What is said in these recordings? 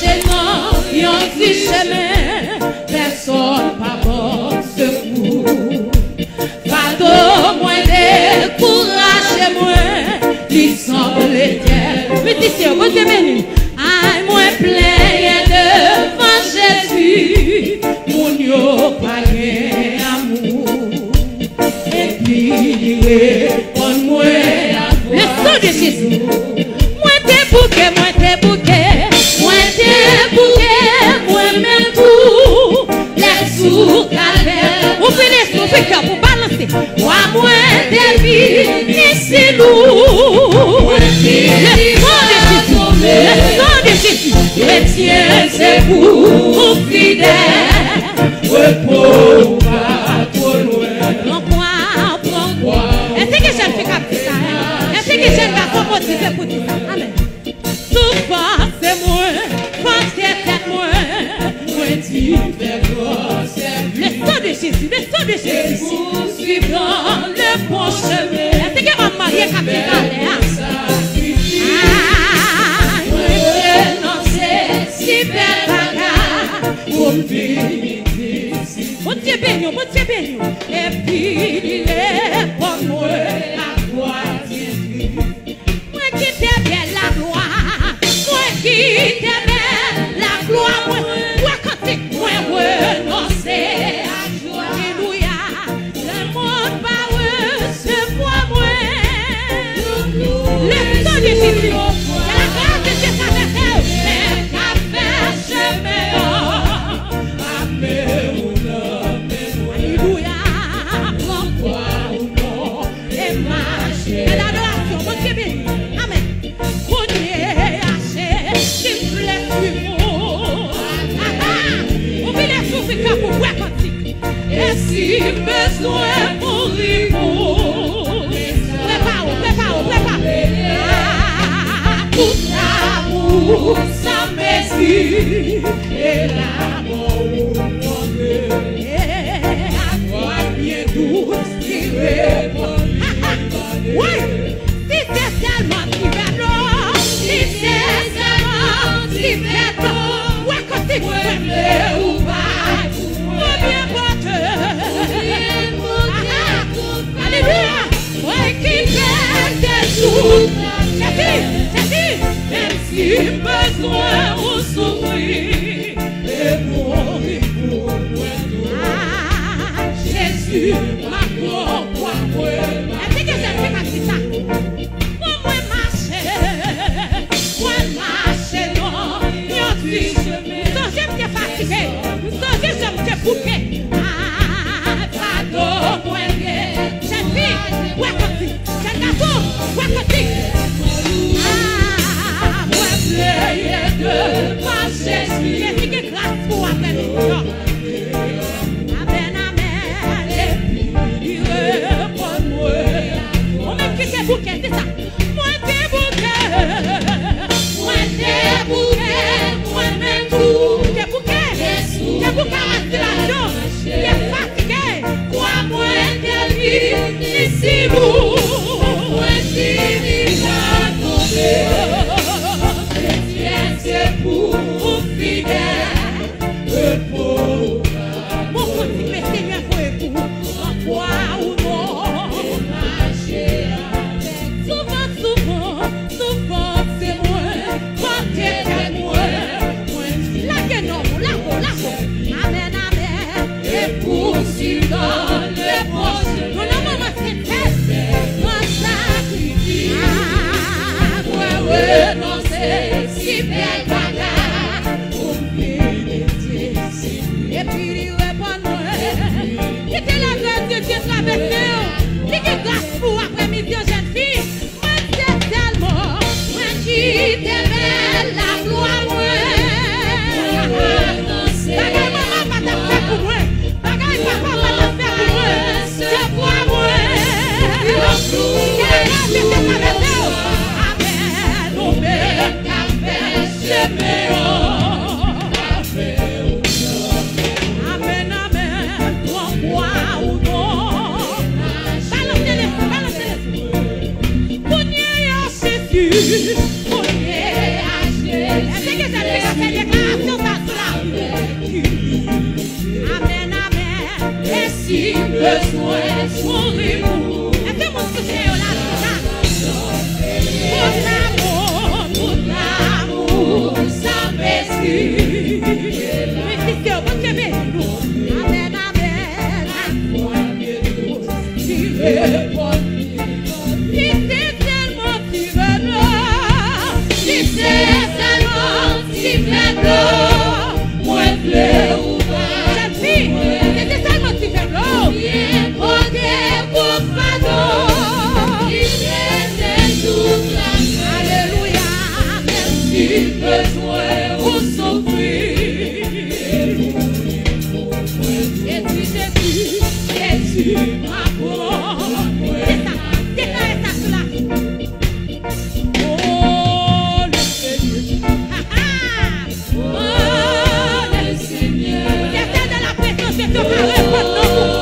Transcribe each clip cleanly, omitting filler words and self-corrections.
marcher dans yon petit chemin, personne pas bon secours. Fardeau moins découragé moins, il semble l'éternel. Médicien, bon Dieu béni. Aïe, moins plein devant Jésus, mon yo pas amour. Et puis, répond-moi le sang de Jésus. Moi t'es bouquet, moi-même tout. Les sous calvaire, vous finissez sous piqueur pour balancer. Moi t'es vie, ici lourd. Le sang de Jésus, chrétien c'est pour fidèle. Repos pas trop loin. Prends-moi. Est-ce que je ne fais qu'à ça? Est-ce que je ne vais pas motiver pour tout ça? Amen. Souvent c'est moi, parce que c'est moi. Moi tu fais grosse. Le sang de Jésus, le sang de Jésus. Poursuivant le bon chemin. Est-ce que on marie capital? Si belle bagarre, pour me bon Dieu béni, et puis il est pour moi la gloire de Dieu. Moi qui t'aime la gloire, moi qui t'aime la gloire, moi quand moi renoncer à joie. Alléluia, le monde va recevoir moi. Le sang de Jésus, la grâce de Dieu s'arrête. Et si besoin mourir, prépare. Tout l'amour, sa messie, et l'amour à toi bien douce qui répond. Oui, si c'est tellement divin, si c'est tellement divin, ouais, quand tu veux ou pas, bien porteur. Alléluia. Ouais, qui fait des jours. C'est même si besoin ou souffrir, et mourir pour moi. Jésus, ma propre moi. Est-ce que je fais comme ça? Moi marcher, non, yon suis chemin. Non, j'aime te fatiguer, non, j'aime te bouquer. Pardon, moi, jeune fille, ouais, comme si, jeune garçon, ouais, comme si. Moi, plaisir de marcher, j'ai dit que grâce pour après-midi. Bouquet, c'est ça. Moi t'es bouquet, moi-même tout. T'es bouquet respiration. T'es fatigué, crois-moi t'es vie, ici vous. Moi t'es à tomber. C'est pour fidèle, repos. Mon petit Seigneur, faut écouter, en foi ou non. Souvent c'est moi, quand t'es moi, la gueule, amen, et poursuivant le proche, mon maman c'est moi sacrifie, moi renoncer, si belle bagarre, pour m'aider, et puis il répond moi, qui était la grâce de Dieu avec nous, qui est grâce pour après-midi, jeune fille. Qui t'aimait la gloire, bagaille maman va te faire pour moi, bagaille papa va te faire pour moi, c'est pour moi. Amen, amen, pourquoi ou non? Balancez-les. Bonnier à Jésus. Est-ce que ça fait si besoin son amour. Est-ce que mon soutien est là? Tout l'amour, ça m'excuse. Mais si c'est au bon Dieu, amen, amen. Si tellement si velours, si c'est tellement si velours, moi je ouvert. Cette fille, c'était tellement si velours. Bien porté pour pardon. Alléluia, merci. Besoin pour souffrir. Et tu Jésus, ma foi. C'est ça, déclarez ça cela. Oh le Seigneur, oh le Seigneur. Vous êtes dans la présence de Dieu, par répondre non.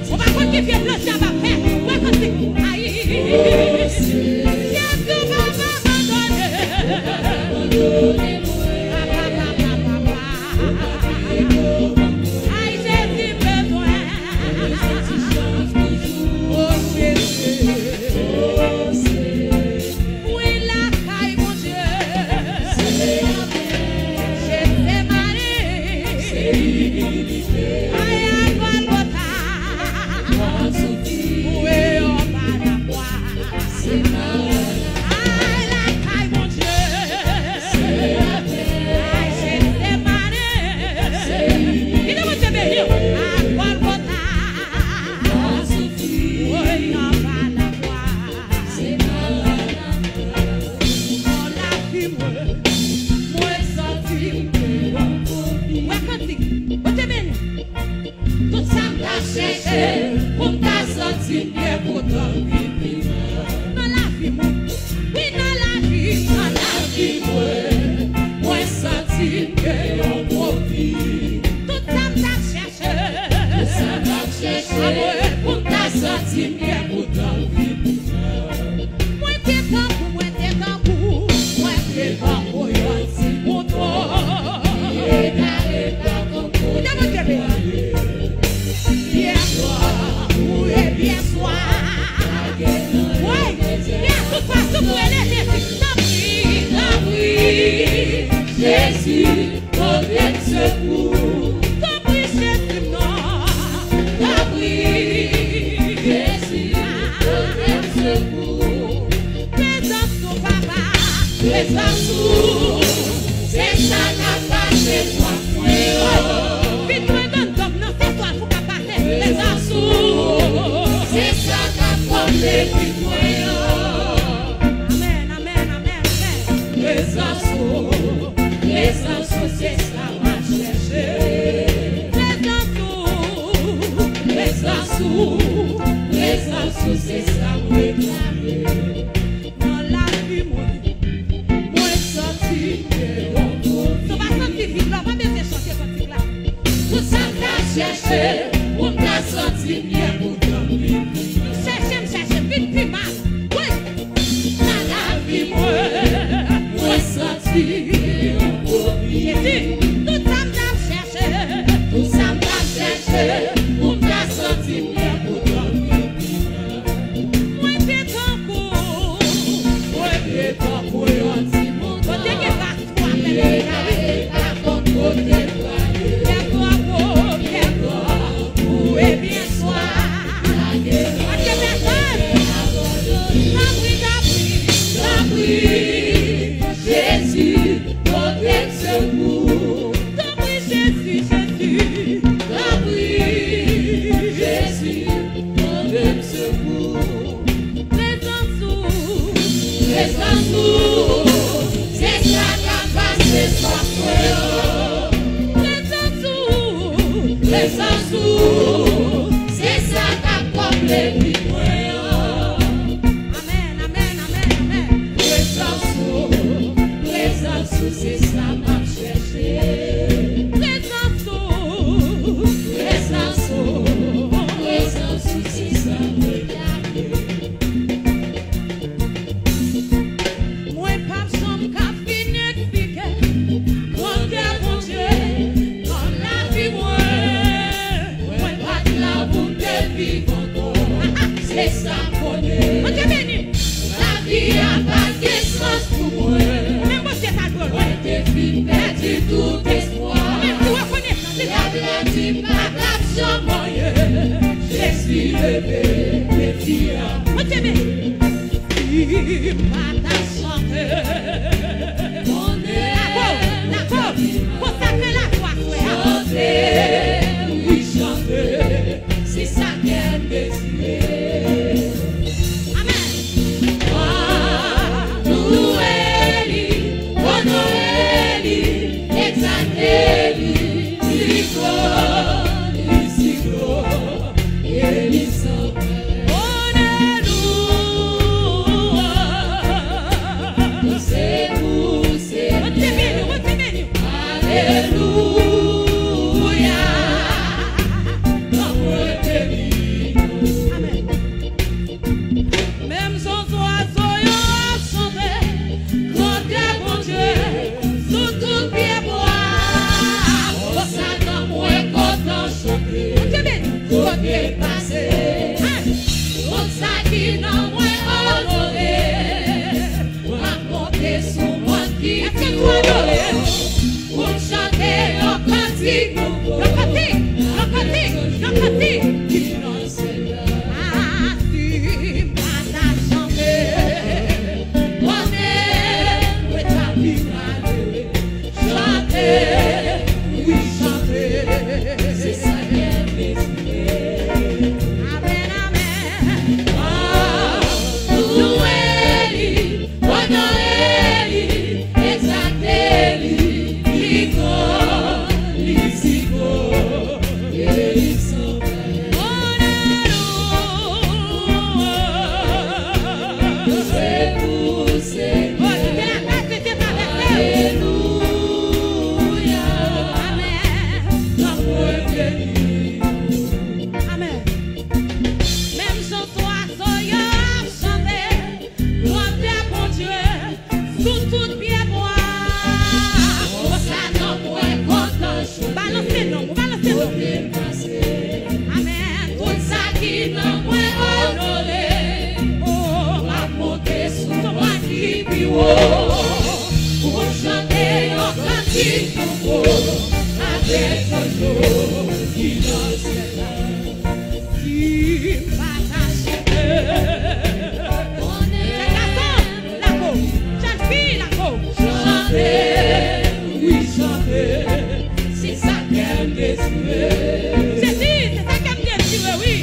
On va continuer Jésus, reviens secours. T'as Jésus, non. T'as Jésus, reviens secours. Présence au papa, présence au. C'est ça qu'a passé toi, moi. Vite, moi, donne, non, c'est toi, faut qu'à passer. Présence au. C'est ça qu'a passé, vite, moi. Amen, amen, amen, amen. Présence au. Présence, c'est ça m'a cherché. Présence, c'est ça m'a réclamé. Dans la vie, moi sorti de l'ombre. Tu vas sentir vite là, on va bien chanter quand là. Tout ça m'a cherché, on m'a sorti bien pour dormir. Cherchez, vite plus mal. Oui. Dans la vie, moi sorti. Tout ça m'a cherché, on m'a senti bien pour dormir. Moi t'es ton coup, moi t'es ton coup, on dit mon temps. Côté qui va toi, mais côté toi, où est bien soir. Jésus, reviens secours. Jésus, Jésus, reviens secours. Présence, c'est ça qu'a passé soir. Présence, c'est ça qu'a comblé vie. Amen, amen, amen, amen. Présence, c'est ça m'a cherché. Présence, c'est ça m'a gardé. Moi, pas son cabinet de piquet. Mon Dieu, dans la vie, moi, pas de la boue de vivre encore. C'est ça qu'on est. La vie a pas de sens pour moi. Perdu tout espoir. La vie pas d'absent moyen. Je suis levé, le filles. Il pas ta santé. On est d'accord. Faut sacrer la foi. Chanter, oui chanter. C'est ça qu'elle désire. Amen. Même sans oiseau, y'en chanter. Quand t'es bon Dieu, sous tout pied bois. Oh, ça n'a moins content chanter. Côté passé. Oh, ça qui n'a moins honoré. Raconter son monde qui honoré. Pour chanter un cantique. Un cantique. Qui n'en sait pas. Oui, chanter, c'est ça qu'elle désire. Amen, amen. Louez-lui, honorez-lui, exaltez-lui, l'ici-go, et il s'en c'est pour, c'est pour. Alléluia. qui concourt avec un eau innocente. Qui partage la go, jeune fille la go. Chanter, oui chanter, c'est ça qu'elle désire. C'est ça qu'elle désire, oui.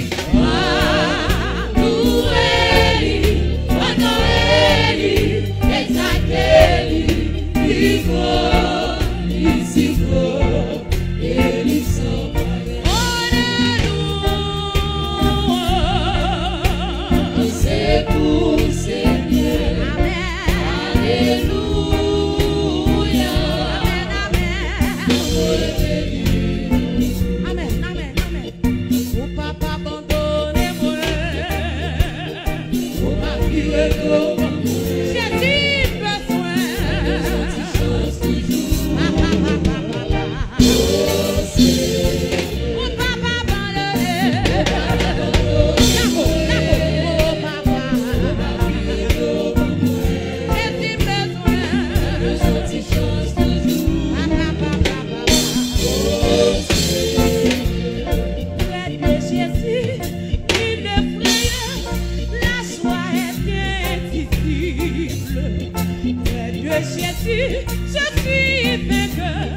Jésus, je suis vainqueur,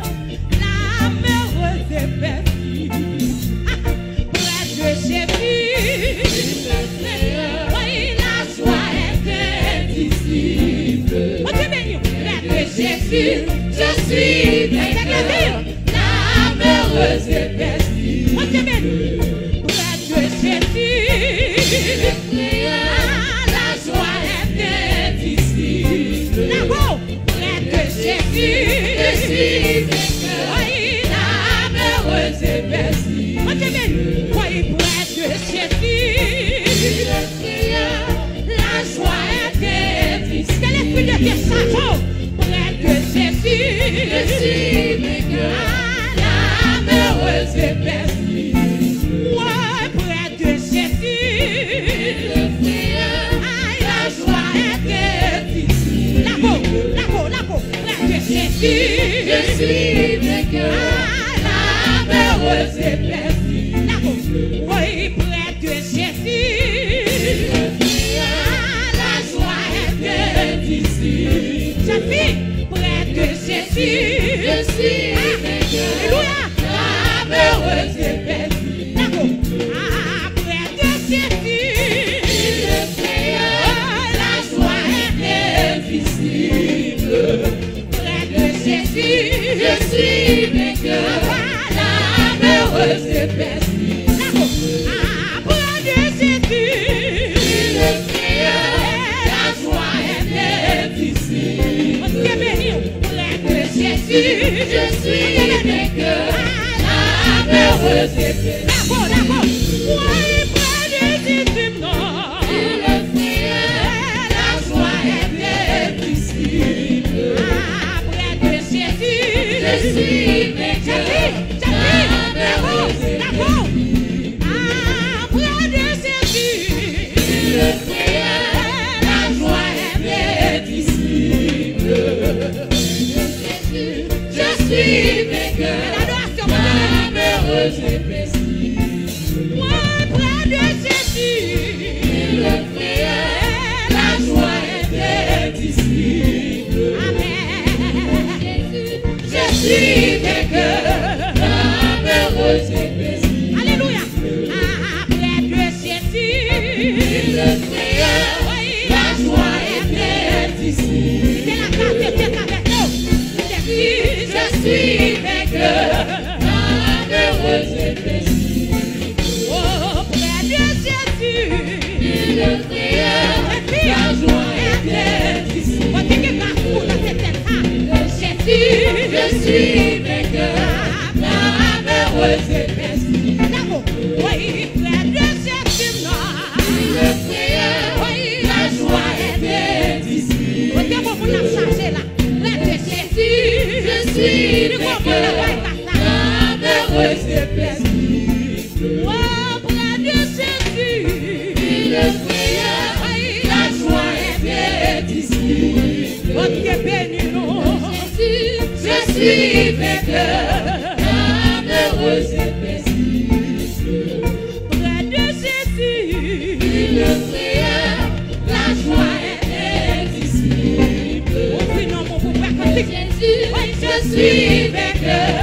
la merveille est perdue. Près de Jésus, oui, la joie est indicible. Près de Jésus, je suis vainqueur, la merveille est perdue. Près de Jésus, la joie est indicible. Je suis vainqueur, oui, la merveilleuse est perdue. Oui, près de Jésus, la joie est indicible. Quel esprit de Dieu, près de Jésus, je suis vainqueur, la merveilleuse est perdue. Oui, près de Jésus, la joie est indicible. La go, près de Jésus. Je suis vainqueur, la merveilleuse est perdue. Oui, près de Jésus, la joie est indicible. Jeune fille, près de Jésus, je suis vainqueur, la merveilleuse est perdue. Près de Jésus, la joie est indicible. Je suis vainqueur, la merveilleuse est perdue. Près de Jésus, la joie est indicible. Près de Jésus, je suis vainqueur, la merveilleuse est perdue. Oui, près de Jésus, non, la joie est indicible. Je suis vainqueur, la merveilleuse est perdue. Près de Jésus, la joie est indicible. Je suis vainqueur, la merveilleuse est perdue. Près de Jésus, la joie est indicible. Je suis vainqueur, la merveilleuse est perdue. Alléluia. Près de Jésus, la joie est indicible. C'est la grâce de Dieu avec nous. Je suis vainqueur, la merveilleuse est perdue. Oh, près de Jésus, la joie est indicible. Je suis vainqueur, la merveilleuse est perdue. Oui, près de Jésus, la joie est indicible. Près de Jésus, je suis vainqueur, la merveilleuse est perdue. Oh, près de Jésus, la joie est indicible. Oh, Dieu béni nous. je suis vainqueur, malheureuse et paisible. Près de Jésus, le frère, la joie est indicible. Jésus, je suis vainqueur,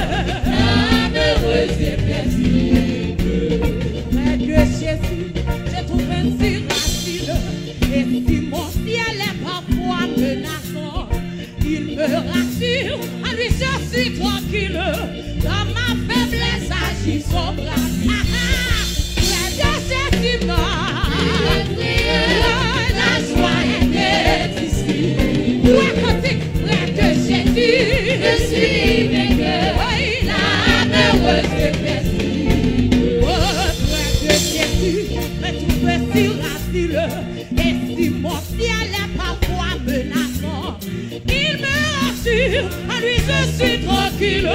malheureuse et paisible. Près de Jésus, je trouve un tir facile. Et si mon ciel est parfois menaçant, il me rassure, à lui je suis tranquille. Dans ma faiblesse agit son bras. Près de Jésus, la joie est indicible. Près de Jésus, je suis vainqueur, la malheureuse et paisible. Près de Jésus, je trouve un tir facile. Et si mon ciel est parfois menaçant, il me rassure, à lui je suis tranquille.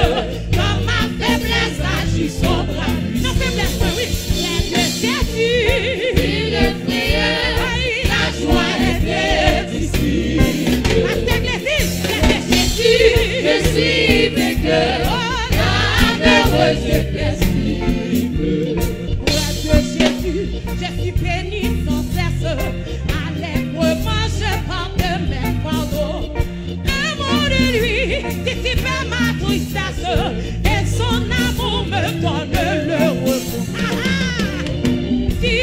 Dans ma faiblesse agit son bras. Ma faiblesse, oui, près de Jésus, le frère, la joie est indicible. Près de Jésus, je suis vainqueur, la malheureuse et paisible. Près de Jésus, je suis béni sans cesse. Allègrement je porte mes fardeaux. Un mot de lui dissipe ma tristesse, et son amour me donne le repos. Si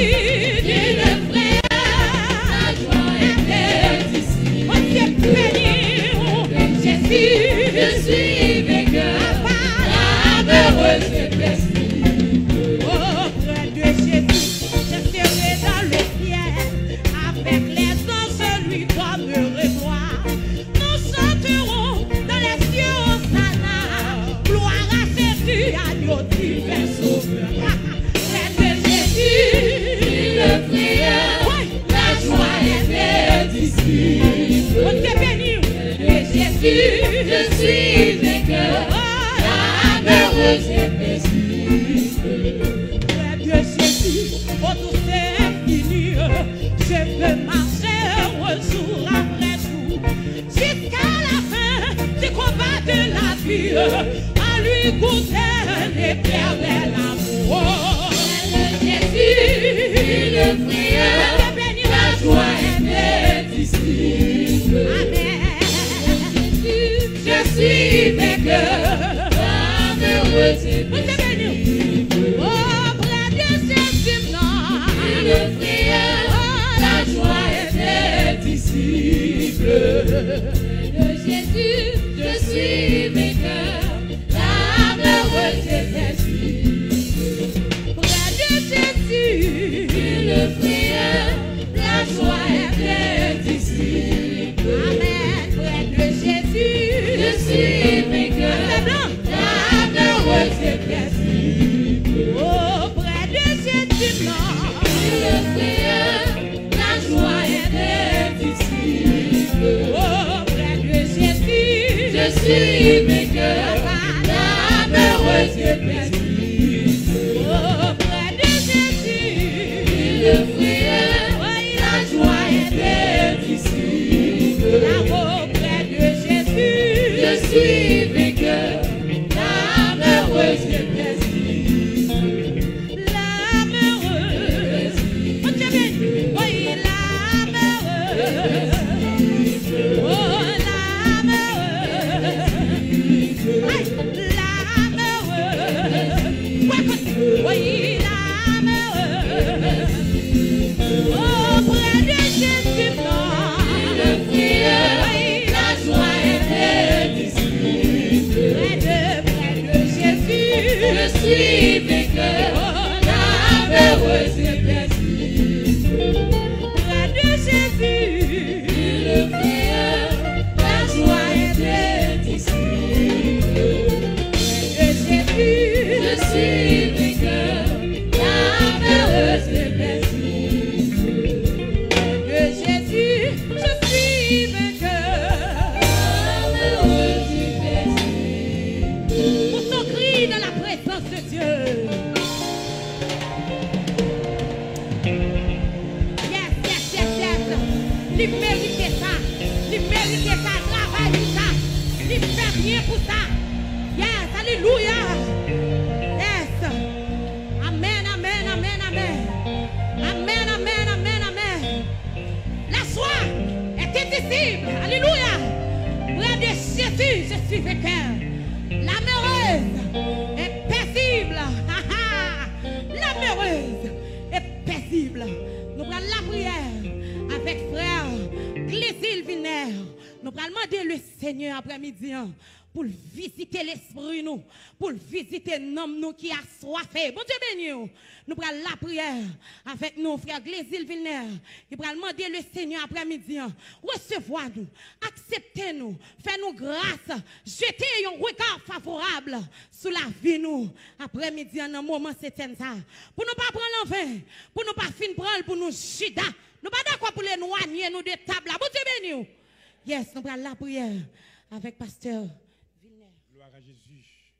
le frère, la joie est indicible. On s'est béni, Jésus, je suis vainqueur, la malheureuse et paisible. Auprès de Jésus, je serai dans le ciel, avec les anges lui donneront gloire. Nous chanterons dans les cieux Hosanna, gloire à Jésus, agneau divin sauveur. Près de Jésus, le frère, la joie est indicible. On t'est béni, Jésus, je suis vainqueur, la malheureuse et paisible. Près de Jésus, au douce infini, je veux marcher jour après jour, jusqu'à la fin du combat de la vie, à lui goûter l'éternel amour. Près de Jésus, le frère, la joie est indicible. Amen. Je suis vainqueur, malheureuse et paisible. Auprès de Jésus, le frère, la joie est indicible. De Jésus, je suis vainqueur, la malheureuse et paisible. Près de Jésus, le frère, la joie est indicible. Amen. Près de Jésus, je suis vainqueur, la malheureuse et paisible. Auprès de Jésus, le frère, la joie est indicible. Auprès de Jésus, je suis vainqueur, la malheureuse et paisible. Auprès de Jésus, le frère, la joie est indicible. Auprès de Jésus, je suis vainqueur, la malheureuse et paisible. La malheureuse, on te bénit, oui, la malheureuse, oh la malheureuse, aïe, la malheureuse, oui, la malheureuse, auprès de Jésus, le frère, la joie est indicible. Près de Jésus, je suis vainqueur, la malheureuse et paisible. Près de Jésus, le frère, la joie est indicible. Près de Jésus, je suis vainqueur, la malheureuse et paisible. Près de Jésus, je suis vainqueur, la malheureuse et paisible. ça. Yes, alléluia. Yes. Amen, amen, amen, amen. Amen, amen, amen, amen. La soie est indicible. Alléluia. Près de Jésus, je suis vainqueur. L'âme heureuse est paisible. L'âme heureuse est paisible. Nous prenons la prière avec frère Glésil Vilner. Nous allons demander le Seigneur après-midi pour visiter l'esprit nous, pour visiter l'homme nous qui a soifé. Bon Dieu béni. Nous allons la prière avec nous, frère Glésil Vilner. Nous allons demander le Seigneur après-midi. Recevoir nous, acceptez nous, faites nous grâce, jetez un regard favorable sur la vie nous. Après-midi, en un moment, c'est ça. Pour ne pas prendre l'envers, pour ne pas finir prendre pour nous chida. Nous pas d'accord pour les noigner nous de table. Bon Dieu béni. Yes, nous allons la prière avec pasteur Vilner. Gloire à Jésus.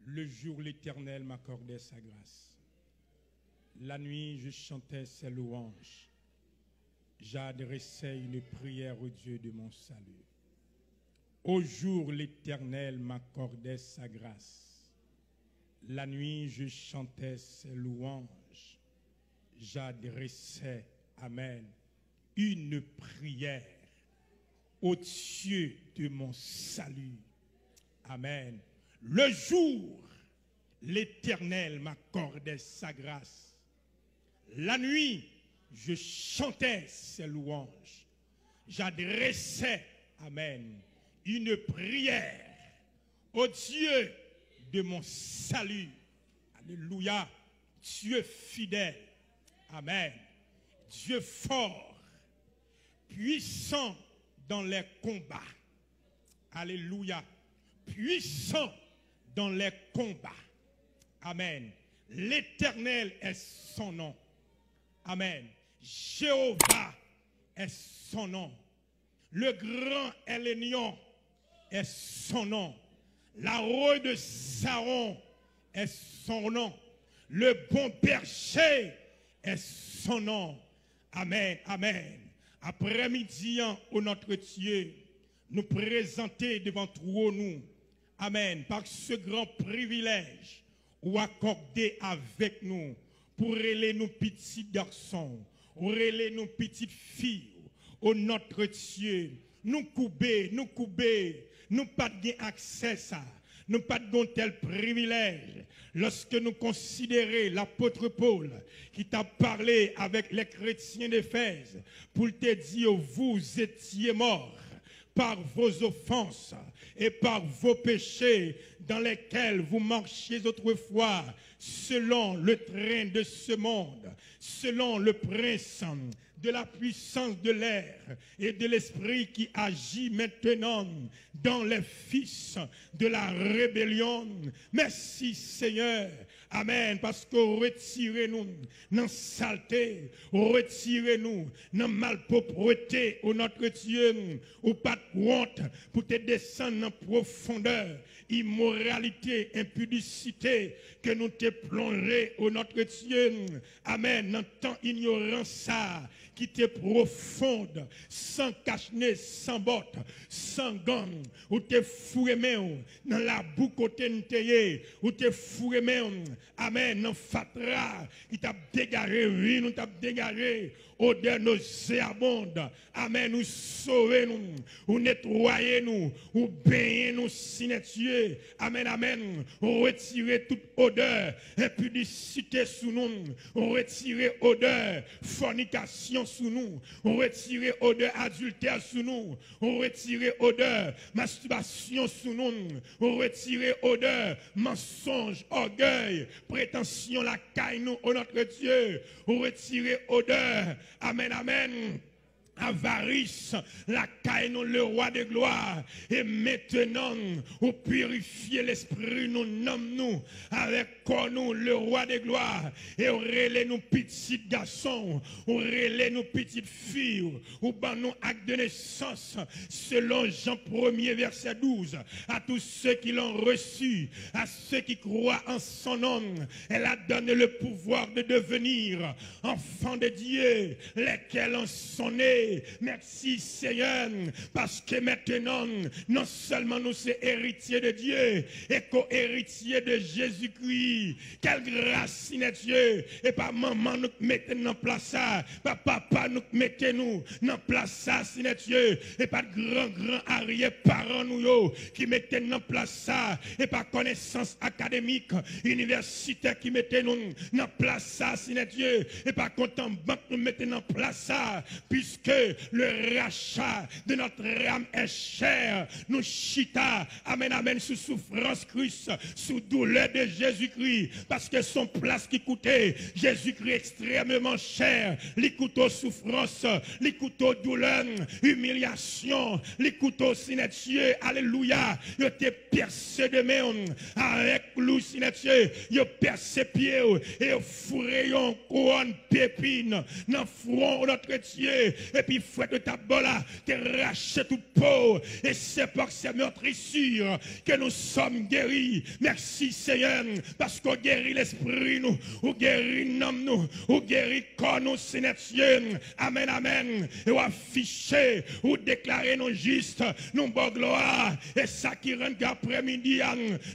Le jour, l'Éternel m'accordait sa grâce. La nuit, je chantais ses louanges. J'adressais une prière au Dieu de mon salut. Au jour, l'Éternel m'accordait sa grâce. La nuit, je chantais ses louanges. J'adressais, amen, une prière au Dieu de mon salut. Amen. Le jour, l'Éternel m'accordait sa grâce. La nuit, je chantais ses louanges. J'adressais, amen, une prière au Dieu de mon salut. Alléluia. Dieu fidèle. Amen. Dieu fort, puissant dans les combats. Alléluia. Puissant dans les combats. Amen. L'Éternel est son nom. Amen. Jéhovah est son nom. Le grand Elénion est son nom. La roue de Saron est son nom. Le bon berger est son nom. Amen. Amen. Après-midi, au notre Dieu, nous présenter devant toi, nous, amen, par ce grand privilège, ou accordé avec nous, pour aider nos petits garçons, pour aider nos petites filles, au notre Dieu, nous couper, nous pas de accès à ça. Nous pas de tel privilège lorsque nous considérons l'apôtre Paul qui t'a parlé avec les chrétiens d'Éphèse pour te dire vous étiez morts par vos offenses et par vos péchés dans lesquels vous marchiez autrefois selon le train de ce monde, selon le prince de la puissance de l'air et de l'esprit qui agit maintenant dans les fils de la rébellion. Merci Seigneur. Amen. Parce que retirez-nous dans saleté, retirez-nous dans malpropreté, au notre Dieu, ou pas de honte pour te descendre en profondeur, immoralité, impudicité, que nous te plongeons, au notre Dieu. Amen. Dans tant ignorance ça, qui te profonde, sans cache-nez, sans botte, sans gants, ou te fourré dans la boue côté ou te fourré, amen, dans fatra, qui t'a dégagé, oui, nous t'a dégagé, odeur nauséabonde, amen, nous sauver nous, ou nettoyer nous, ou baigner nous, sinétieux, amen, amen, retirer toute odeur, impudicité sous nous, retirer odeur, fornication sous nous, retirer odeur adultère sous nous, retirer odeur masturbation sous nous, retirer odeur mensonge, orgueil, prétention la caille nous, au notre Dieu, retirer odeur, amen, amen, avarice, la caille nous, le roi de gloire, et maintenant, vous purifiez l'esprit, nous nommons nous, avec quoi nous, le roi de gloire, et vous relais nous petits garçons, vous relais nous petites filles, ou ban nous acte de naissance, selon Jean 1er, verset 12, à tous ceux qui l'ont reçu, à ceux qui croient en son nom, elle a donné le pouvoir de devenir enfants de Dieu, lesquels en sont nés quitter. Merci Seigneur, parce que maintenant, non seulement nous sommes héritiers de Dieu, et co-héritiers de Jésus-Christ. Quelle grâce, Seigneur Dieu. Et pas maman nous mettez en place ça, pas papa nous mettez nous en place ça, Seigneur Dieu. Et pas de grand arrière-parents nous qui mettez en place ça, et pas connaissance académique, universitaire qui mettez nous en place ça, Seigneur Dieu. Et pas content banque nous mettez en place ça, puisque le rachat de notre âme est cher. Nous chita, amen, amen, sous souffrance Christ, sous douleur de Jésus-Christ, parce que son place qui coûtait Jésus-Christ extrêmement cher. Les couteaux souffrance, les couteaux douleur, humiliation, les couteaux silencieux, alléluia. Il était percé de main avec lui, silencieux. Il a percé pied et fourré un couronne pépine dans le front de notre Dieu. Et puis, fouette de ta bola, te rachète tout peau. Et c'est par ces meurtrissures que nous sommes guéris. Merci Seigneur, parce qu'on guérit l'esprit nous, ou guérit l'homme nous, ou guérit corps nous, Seigneur Dieu. Amen, amen. Et ou afficher, ou déclarer nos justes, nous bon gloire. Et ça qui rend après-midi,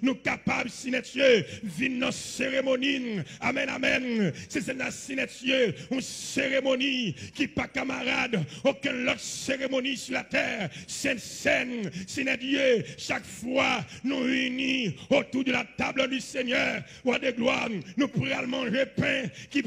nous capables, Seigneur Dieu, vivre nos cérémonies. Amen, amen. C'est la Seigneur Dieu, une cérémonie qui pas camarade, aucune autre cérémonie sur la terre. Sainte, Seigneur Dieu, chaque fois nous unis autour de la table du Seigneur, roi de gloire, nous pourrons manger pain qui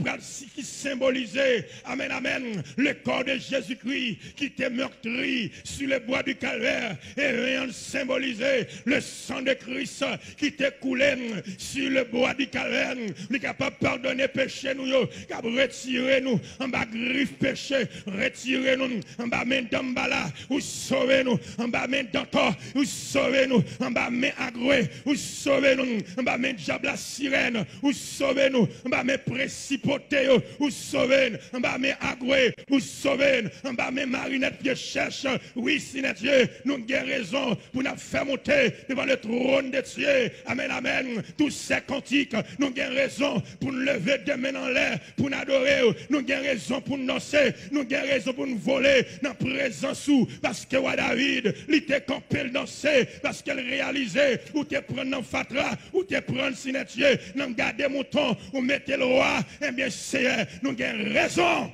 symbolisait, amen, amen, le corps de Jésus-Christ qui était meurtri sur le bois du calvaire, et rien symbolisait le sang de Christ qui était coulé sur le bois du calvaire. Il est capable de pardonner péché nous, capable de retirer nous en bas griffe péché, retirer nous en bas main d'ambala, ou sauver nous en bas main d'encore, ou sauver nous en bas main agroué, ou sauver nous en bas main diable la sirène, ou sauver nous en bas main précipoté, ou sauver en bas main agroué, ou sauver en bas main marinette qui cherche. Oui, Seigneur Dieu, nous avons raison pour nous faire monter devant le trône de Dieu. Amen, amen. Tous ces cantiques, nous avons raison pour nous lever de main en l'air, pour nous adorer. Nous avons raison pour nous danser, nous avons raison pour nous voler dans la présence où, parce que ouais, David, il était campé le danser, parce qu'elle réalisait, ou te prendre dans Fatra, ou te prendre Seigneur Dieu, dans garder mouton, ou mettez le roi. Eh bien, c'est, nous avons raison.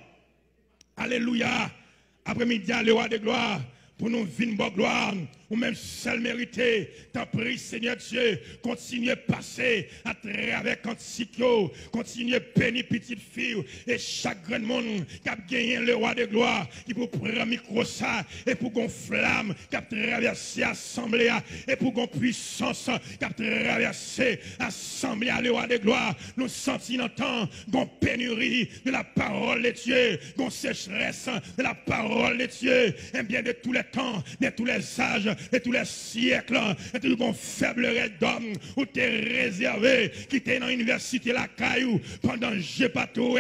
Alléluia. Après-midi, le roi de gloire, pour nous vivre bonne gloire, ou même seul mérité. T'en prie, Seigneur Dieu, continuez à passer à travers cantico, continuez à bénir petite fille, et chaque grand monde qui a gagné le roi de gloire, qui peut prendre micro ça, et pour qu'on flamme, qui a traversé l'assemblée, et pour qu'on puissance, qui a traversé l'assemblée, le roi de gloire, nous sentons dans temps, qu'on pénurie de la parole de Dieu, qu'on sécheresse de la parole de Dieu, et bien de tous les temps, de tous les âges, et tous les siècles, et tout le faible reste d'homme, où t'es réservé, qui t'es dans l'université la caillou, pendant que j'ai pas tout,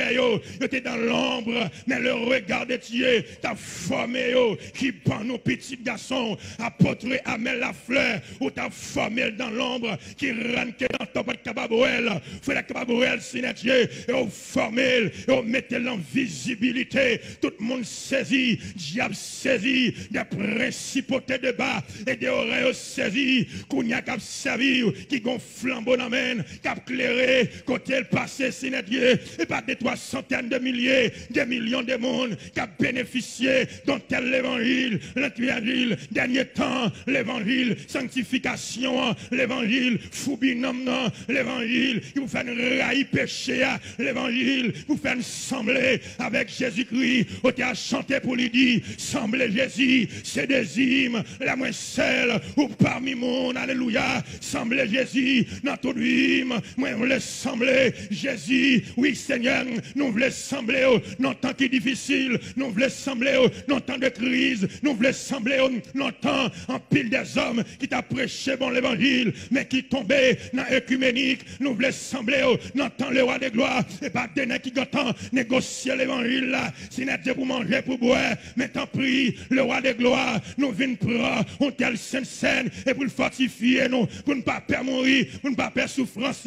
t'es dans l'ombre, mais le regard de Dieu t'a formé, qui prend nos petits garçons, apôtre Amel la fleur, où t'as formé dans l'ombre, qui rentre dans ton pas de cababouel, fait la cababouel, Seigneur Dieu, et au formé, et au mettez l'invisibilité, tout le monde saisit, diable saisit, des principautés de bas, et des oreilles saisies, qu'on y a qu'à servir, qui gonfle flambeau dans la main, qui a éclairé, côté le passé, Seigneur Dieu, et pas des 3 centaines de milliers, des millions de monde, qui a bénéficié dont tel l'évangile, l'évangile, dernier temps, l'évangile, sanctification, l'évangile, foubinum, l'évangile, qui vous fait railler péché, l'évangile, vous fait sembler avec Jésus-Christ, au théâtre chanté pour lui dire, semblez Jésus, c'est des hymnes, la moins celle, ou parmi mon, alléluia, semblez Jésus, dans tout hymne, moi, on voulait sembler Jésus, oui Seigneur, nous voulons sembler, dans temps qui est difficile, nous voulons sembler, dans temps de crise, nous voulons sembler, dans temps en pile des hommes qui t'a prêché bon l'évangile, mais qui tombaient dans l'écuménique, nous voulons sembler, dans temps le roi de gloire, et pas des qui gâtent négocier l'évangile là, si n'est Dieu pour manger, pour boire, mais tant pis, le roi de gloire, gloire, nous venons prendre un tel scène et pour le fortifier nous, pour ne pas perdre mourir, pour ne pas perdre souffrance,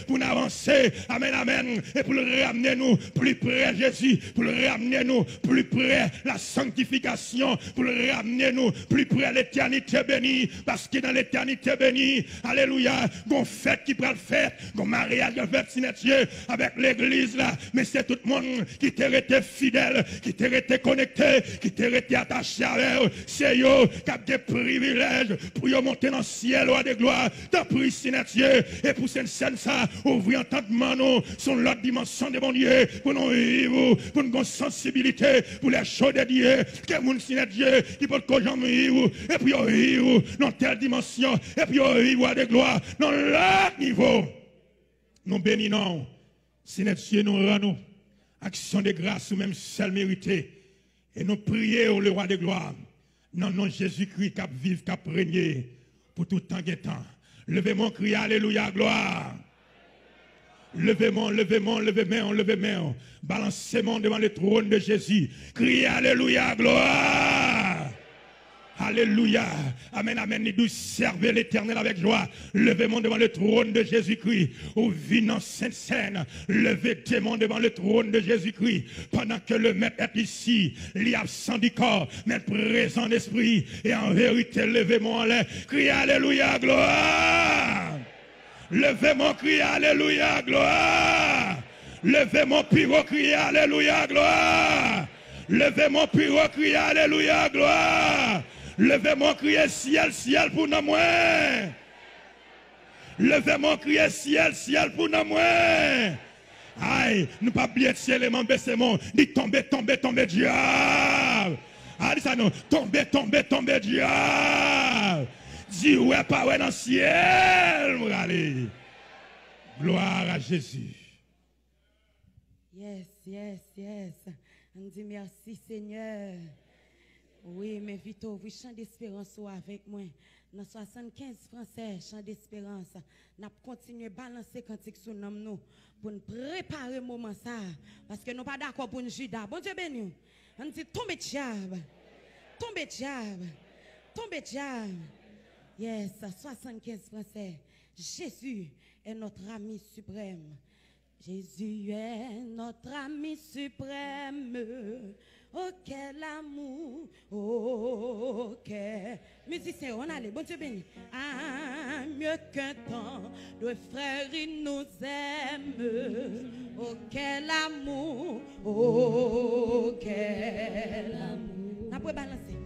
pour nous avancer, amen, amen, et pour le ramener nous plus près à Jésus, pour le ramener nous plus près à la sanctification, pour le ramener nous plus près à l'éternité bénie, parce que dans l'éternité bénie, alléluia, qu'on fête qui prend le fait, qu'on mariage qui fait signature avec l'église là, mais c'est tout le monde qui t'a été fidèle, qui t'a été connecté, qui t'a été attaché à elle, c'est eux qui ont des privilèges pour monter dans le ciel ou de gloire, t'as pris signature, et pour cette scène ça, ouvrir entendement nous, sur l'autre dimension de mon Dieu, pour nous vivre, pour nous sensibilité, pour les choses de Dieu, que mon signature, qui peut que j'en vivre, et puis vivre dans telle dimension, et puis vivre de gloire, dans l'autre niveau. Nous bénissons, signature nous rendons, action de grâce ou même seul mérité, et nous prions le roi de gloire, dans le nom de Jésus-Christ, qui vive, qui régné, pour tout temps et temps. Levez mon cri, alléluia, gloire. Levez-moi, levez-moi, levez-moi, levez-moi. Balancez-moi devant le trône de Jésus. Criez alléluia, gloire. Alléluia. Amen, amen. Nous servez l'Éternel avec joie. Levez-moi devant le trône de Jésus-Christ. Au vinant sainte scène. Levez-moi devant le trône de Jésus-Christ. Pendant que le maître est ici, il est absent du corps, mais présent d'esprit. Et en vérité, levez-moi en l'air. Criez alléluia, gloire. Levez mon cri, alléluia, gloire. Levez mon pivot, cri, alléluia, gloire. Levez mon pivot, cri, alléluia, gloire. Levez mon cri, ciel, ciel pour nous. Levez mon cri, ciel, ciel pour nous. Aïe, nous pas oublier de ciel et baisser mon. Dit tomber, tomber, tomber, diable. Allez, ça non, tomber, tomber, tomber, diable. Dis ouais, pas ouais dans le ciel, allez. Gloire à Jésus. Yes, yes, yes. On dit merci Seigneur. Oui, mais vite, oui, chant d'espérance avec moi. Dans 75 français, chant d'espérance. Nous continuons à balancer cantique sur nous pour nous préparer le moment ça. Parce que nous pas d'accord pour nous Judas. Bon Dieu béni. On dit tombe diable. Tombe diable. Tombe diable. Yes, 75 français. Jésus est notre ami suprême. Jésus est notre ami suprême. Oh, quel amour. Oh, quel. Musicien, on allait. Bon Dieu béni. Ah, mieux qu'un temps de frères, il nous aime. Oh, quel amour. Oh, quel amour. On peut balancer.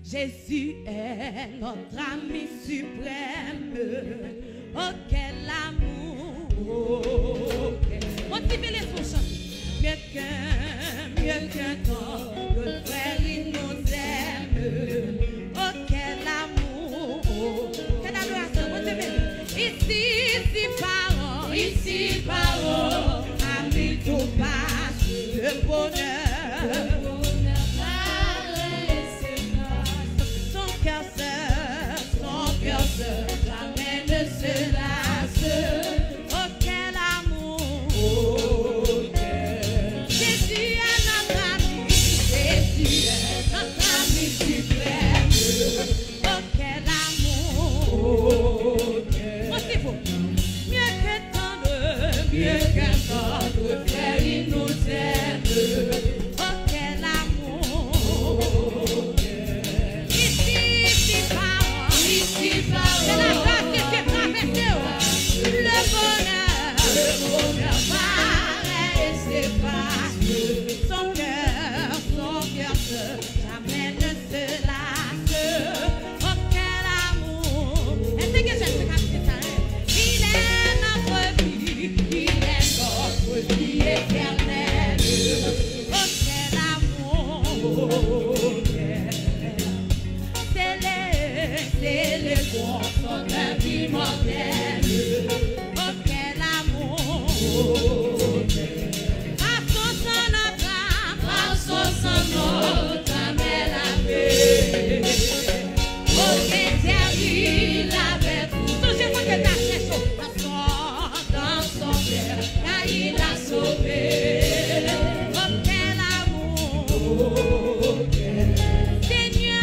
Jésus est notre ami suprême. Oh, quel amour. Oh, quel... Motivez les sons, chante. Mieux qu'un temps, le frère il nous aime. Oh, quel amour. Oh, quelle adoration. Motivez. Ici, parole, ami tout passe, le bonheur. Jamais ne se lasse. Oh, quel amour. Oh, quel... Jésus est notre ami. Jésus est notre ami suprême. Oh, quel amour. Oh, quel... Motivez-vous. Mieux qu'un tendre frère, il nous aime. Oh, quel amour. Oh, quel... Ici, c'est la grâce qui fait traverser le bonheur paraît et s'efface. Son cœur jamais ne se lasse. Oh, quel amour. Est-ce que j'aime ça? Il est notre vie, il est notre vie éternelle. Oh, quel amour. Oh, quel... C'est le bon son de vie mortelle. Oh, quel amour. Oh, quel... Passons sans notre âme est lavée. Oh, quel terrible avec vous. Songez pas que ta chaise dans son cœur, car il a sauvé. Oh, quel amour. Oh, quel... Seigneur.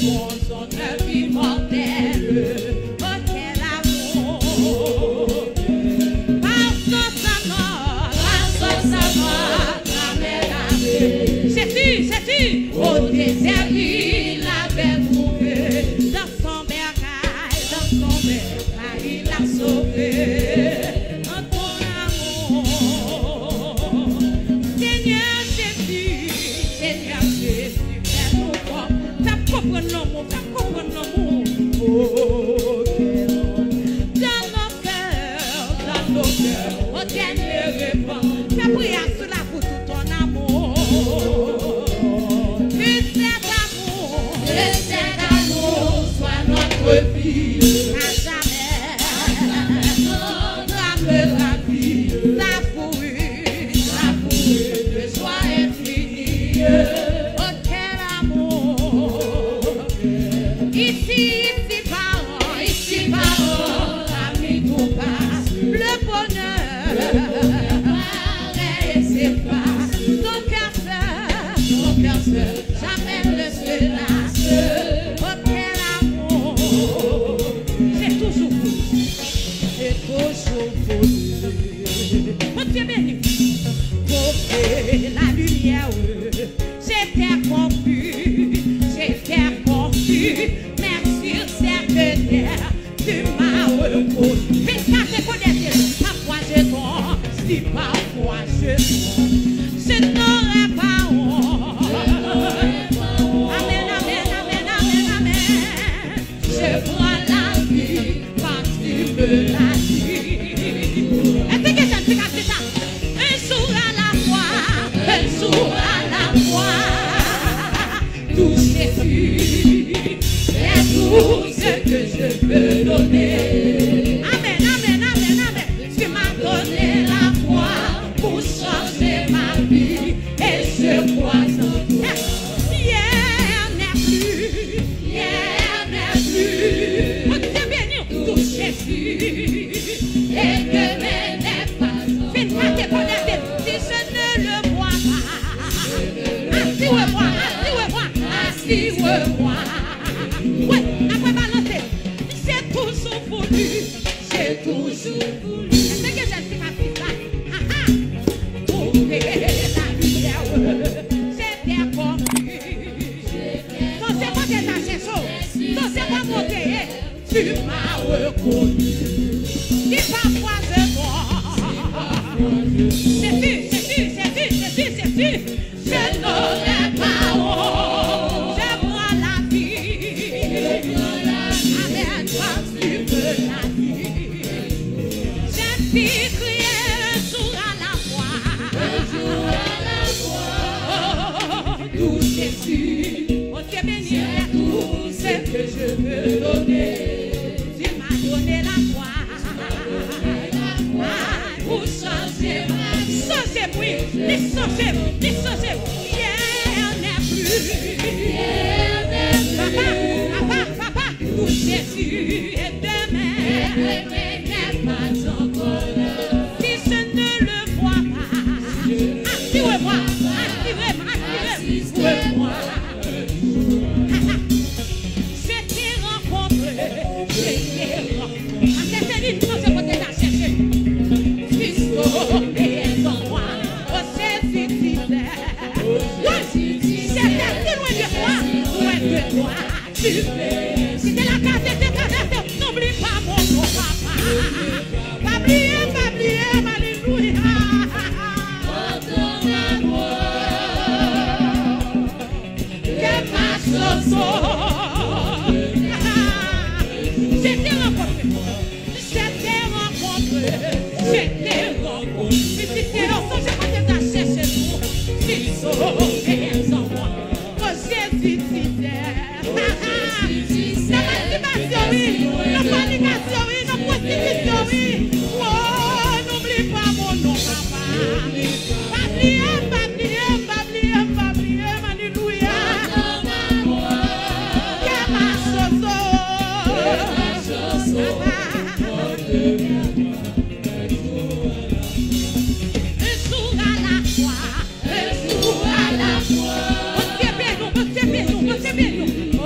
pour son œuvre immortelle. Oh, quel amour! Par son savoir, sais-tu, au désert, il avait trouvé dans son bercail, il a sauvé. En ton amour, Seigneur Jésus, fais-nous comme ta propre amour, Oh, dans nos cœurs, au dernier repas, ta prière sous la pour tout ton amour. Que cet amour soit notre vie, à jamais, notre vie, ta fourrure de joie infinie. Oh, quel amour! Ici, parents, amis, tout passe, le bonheur, et s'efface, ton cœur seul, jamais ne se lasse. Oh, quel amour! C'est toujours voulu. Mon Dieu béni, pour la lumière, j'étais confus, mais sur cette terre, tu m'as reconnu. Mais ça te connaît, parfois je tombe, si parfois je tombe, je n'aurais pas honte. Amen, amen, amen, amen, amen. Je prends la vie quand tu me l'as dit. Est-ce que ça te ça? Un jour à la fois, un jour à la fois. Tout Jésus, c'est tout ce que je peux donner. Amen, amen, amen, amen. Tu m'as donné la foi pour changer ma vie et je crois en toi. Hier n'est plus. Oh, Dieu béni, tout Jésus et demain n'est pas. Fais-moi te connaître si je ne le vois pas. Assis-moi. Ouais, après balancer, c'est toujours voulu. Est-ce que j'ai dit ma fille là? Trouver la lumière, c'était confus. Non, c'est pas que t'as cherché, non, c'est pas monter, tu m'as reconnu. Si parfois je vois, c'est-tu, je n'aurais pas honte. Je prends la vie. Amen, quand tu me l'as dit. J'ai pu crier un jour à la fois. Oh, tout Jésus, oh Dieu béni, tout ce que je veux donner. Tu m'as donné la foi. Pour changer ma vie. Changer, oui, les changer. Hier n'est plus. Papa, pour Jésus et demain n'est pas encore là. Si je ne le vois pas, activez-moi. Je t'ai rencontré. Non, c'est pas que t'as cherché. Christo est en moi. Oh, c'est fidèle. C'était loin de toi. Tu fais. Si t'es la carte, n'oublie pas mon nom, papa. Pas oublier, alléluia. Oh, ton amour. Que ma chanson. J'étais rencontré. Si c'est l'enfant, je crois que t'as cherché tout. Si c'est en moi. Oh, Jésus, fidèle. La masturbation, oui. La fornication, oui. La prostitution, oui. Oh, n'oublie pas mon nom, papa. Pas oublier, alléluia. Que ma chanson. Un jour à la fois. Oh, Dieu béni, oh,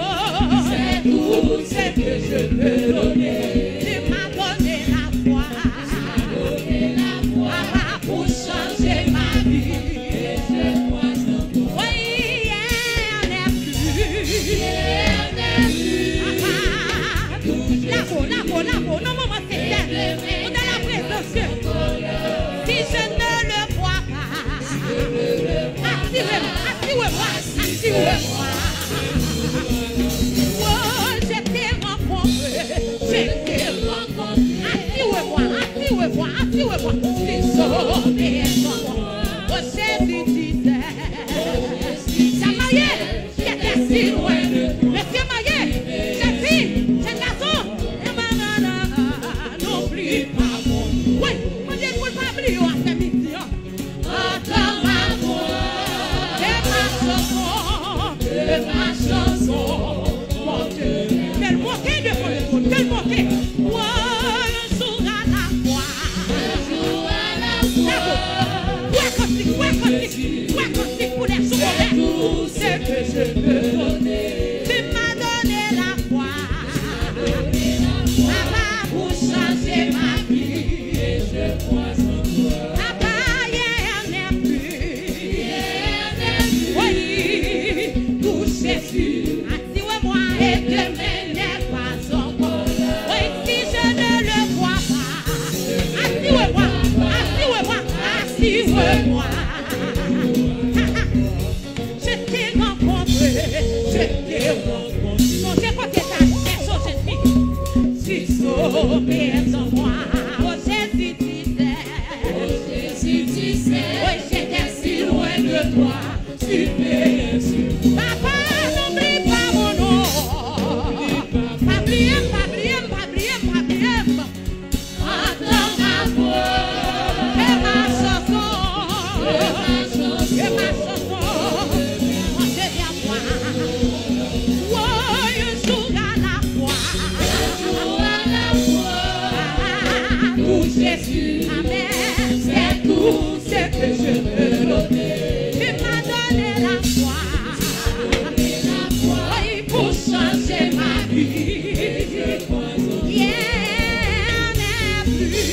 Assis-moi, si sauvé en moi. Oh, c'est visité. Ça marié, qui était si loin. Monsieur marié, c'est fille, c'est garçon. Et maman, n'oublie pas mon. Oui, on dit qu'on ne pas oublier après-midi. Entends ma voix, et ma chanson, mon Dieu. Quel moquet de fond, quel moquet. Oh, un jour à la fois. Un jour à la fois. Ouais, caustique pour les secondaires. Tout ce que je peux donner. Tu m'as donné la foi. Papa, pour changer ma vie. Et je crois en toi. Papa, hier n'est plus. Oui, tout Jésus. Assis-moi et demain n'est pas encore. Oui, si je ne le vois pas. Assis-moi. Je t'ai rencontré. Non, c'est pas que ta personne, cette fille. Si sauvé en moi. Oh, Jésus, tu sais. Oui, j'étais si loin de toi. Papa, n'oublie pas mon nom. Pabriem. Entends ma voix. Et ma chanson. On se vient à moi. Oh, un jour à la fois. Tout Jésus, amen. C'est tout ce que je veux donner. Tu m'as donné la foi. Oui, pour changer ma vie. Hier n'est plus.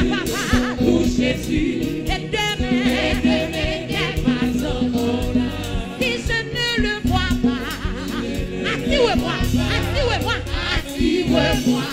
Papa, tout Jésus. Et demain n'est pas encore. Si je ne le vois pas. Assis-moi.